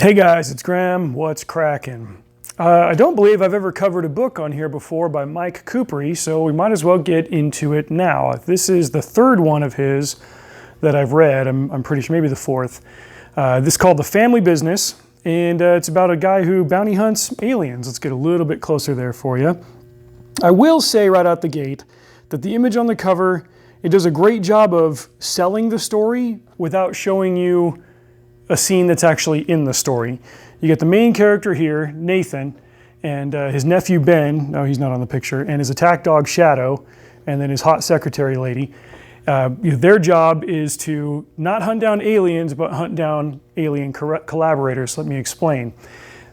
Hey guys, it's Graham. What's cracking? I don't believe I've ever covered a book on here before by Mike Coopery, so we might as well get into it now. This is the third one of his that I've read. I'm pretty sure, maybe the fourth. This is called The Family Business, and it's about a guy who bounty hunts aliens. Let's get a little bit closer there for you. I will say right out the gate that the image on the cover, it does a great job of selling the story without showing you a scene that's actually in the story. You get the main character here, Nathan, and his nephew Ben, no, he's not on the picture, and his attack dog Shadow, and then his hot secretary lady. Their job is to not hunt down aliens, but hunt down alien collaborators. Let me explain.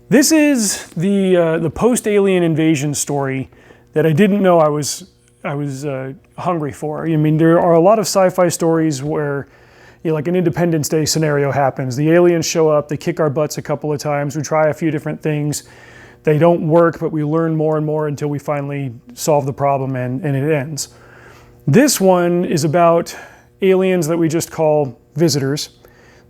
This is the post-alien invasion story that I didn't know I was hungry for. I mean, there are a lot of sci-fi stories where like an Independence Day scenario happens. The aliens show up, they kick our butts a couple of times, we try a few different things. They don't work, but we learn more and more until we finally solve the problem and it ends. This one is about aliens that we just call visitors.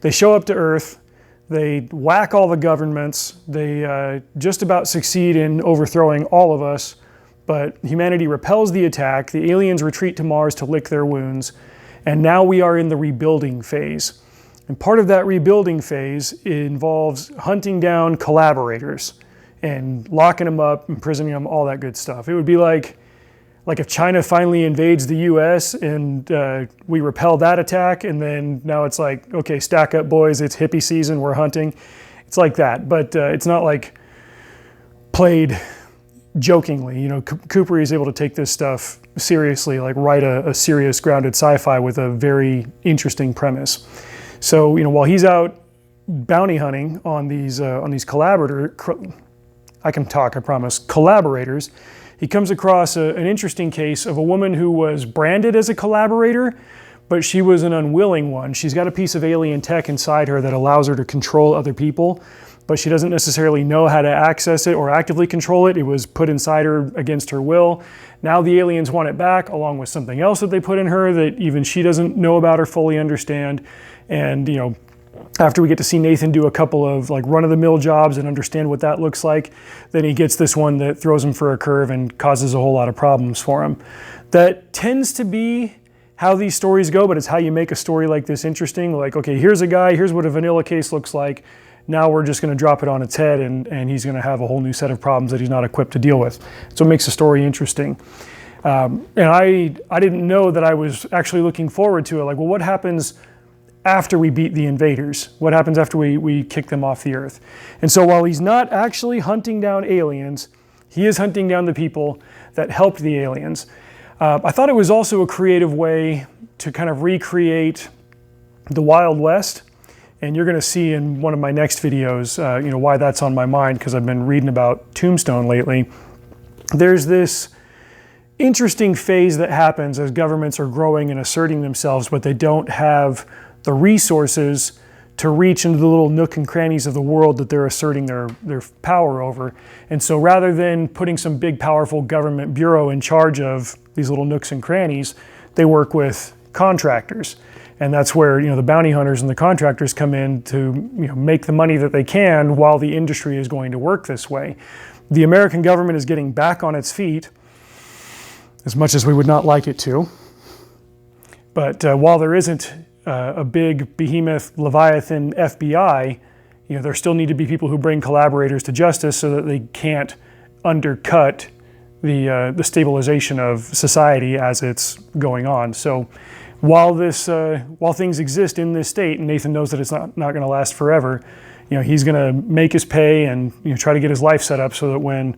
They show up to Earth, they whack all the governments, they just about succeed in overthrowing all of us, but humanity repels the attack, the aliens retreat to Mars to lick their wounds, and now we are in the rebuilding phase. And part of that rebuilding phase involves hunting down collaborators and locking them up, imprisoning them, all that good stuff. It would be like if China finally invades the US and we repel that attack, and then now it's like, okay, stack up boys, it's hippie season, we're hunting. It's like that, but it's not like played jokingly. You know, Cooper is able to take this stuff seriously, like write a serious grounded sci-fi with a very interesting premise. So, you know, while he's out bounty hunting on these collaborators, he comes across an interesting case of a woman who was branded as a collaborator, but she was an unwilling one. She's got a piece of alien tech inside her that allows her to control other people, but she doesn't necessarily know how to access it or actively control it. It was put inside her against her will. Now the aliens want it back, along with something else that they put in her that even she doesn't know about or fully understand. And, you know, after we get to see Nathan do a couple of like run-of-the-mill jobs and understand what that looks like, then he gets this one that throws him for a curve and causes a whole lot of problems for him. That tends to be how these stories go, but it's how you make a story like this interesting. Like, okay, here's a guy, here's what a vanilla case looks like. Now we're just going to drop it on its head, and he's going to have a whole new set of problems that he's not equipped to deal with. So it makes the story interesting. And I didn't know that I was actually looking forward to it. Like, well, what happens after we beat the invaders? What happens after we kick them off the Earth? And so while he's not actually hunting down aliens, he is hunting down the people that helped the aliens. I thought it was also a creative way to kind of recreate the Wild West. And you're going to see in one of my next videos, you know, why that's on my mind, because I've been reading about Tombstone lately. There's this interesting phase that happens as governments are growing and asserting themselves, but they don't have the resources to reach into the little nook and crannies of the world that they're asserting their power over. And so rather than putting some big, powerful government bureau in charge of these little nooks and crannies, they work with contractors. And that's where, you know, the bounty hunters and the contractors come in to, you know, make the money that they can while the industry is going to work this way. The American government is getting back on its feet, as much as we would not like it to. But while there isn't a big behemoth Leviathan FBI, you know, there still need to be people who bring collaborators to justice so that they can't undercut the stabilization of society as it's going on. So while things exist in this state, and Nathan knows that it's not going to last forever, you know, he's going to make his pay and, you know, try to get his life set up so that when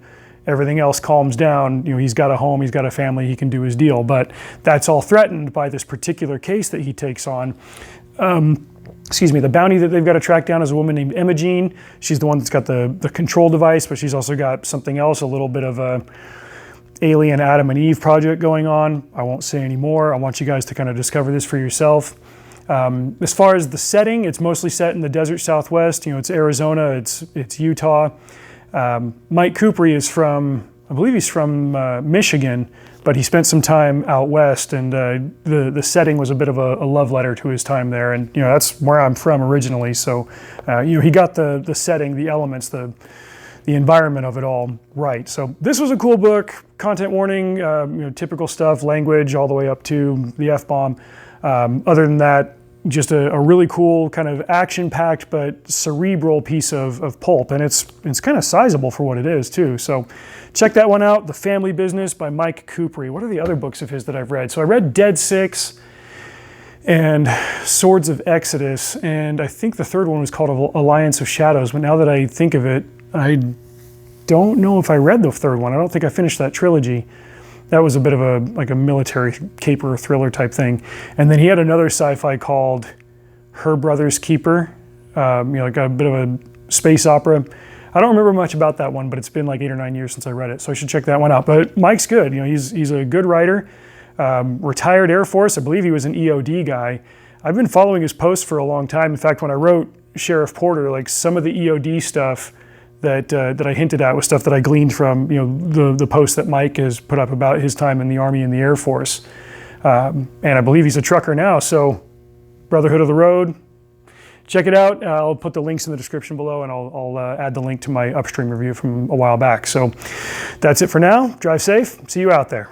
everything else calms down, you know, he's got a home, he's got a family, he can do his deal. But that's all threatened by this particular case that he takes on. The bounty that they've got to track down is a woman named Imogene. She's the one that's got the control device, but she's also got something else, a little bit of a alien Adam and Eve project going on. I won't say any more. I want you guys to kind of discover this for yourself. As far as the setting, it's mostly set in the desert Southwest. You know, it's Arizona, it's Utah. Mike Coopery is from, I believe he's from Michigan, but he spent some time out west, and the setting was a bit of a love letter to his time there. And that's where I'm from originally, so he got the setting, the elements, the environment of it all right. So this was a cool book. Content warning, typical stuff, language all the way up to the F-bomb. Other than that, just a really cool kind of action-packed but cerebral piece of pulp, and it's kind of sizable for what it is too. So check that one out, The Family Business by Mike Kupri. What are the other books of his that I've read? So I read Dead Six and Swords of Exodus, and I think the third one was called Alliance of Shadows, but now that I think of it, I don't know if I read the third one. I don't think I finished that trilogy. That was a bit of a military caper thriller type thing. And then he had another sci-fi called Her Brother's Keeper, like a bit of a space opera. I don't remember much about that one, but it's been like 8 or 9 years since I read it, so I should check that one out. But Mike's good. He's a good writer, retired Air Force. I believe he was an EOD guy. I've been following his posts for a long time. In fact, when I wrote Sheriff Porter, like some of the EOD stuff that I hinted at was stuff that I gleaned from the posts that Mike has put up about his time in the Army and the Air Force. And I believe he's a trucker now, so Brotherhood of the Road, check it out. I'll put the links in the description below, and I'll add the link to my Upstream review from a while back. So that's it for now. Drive safe. See you out there.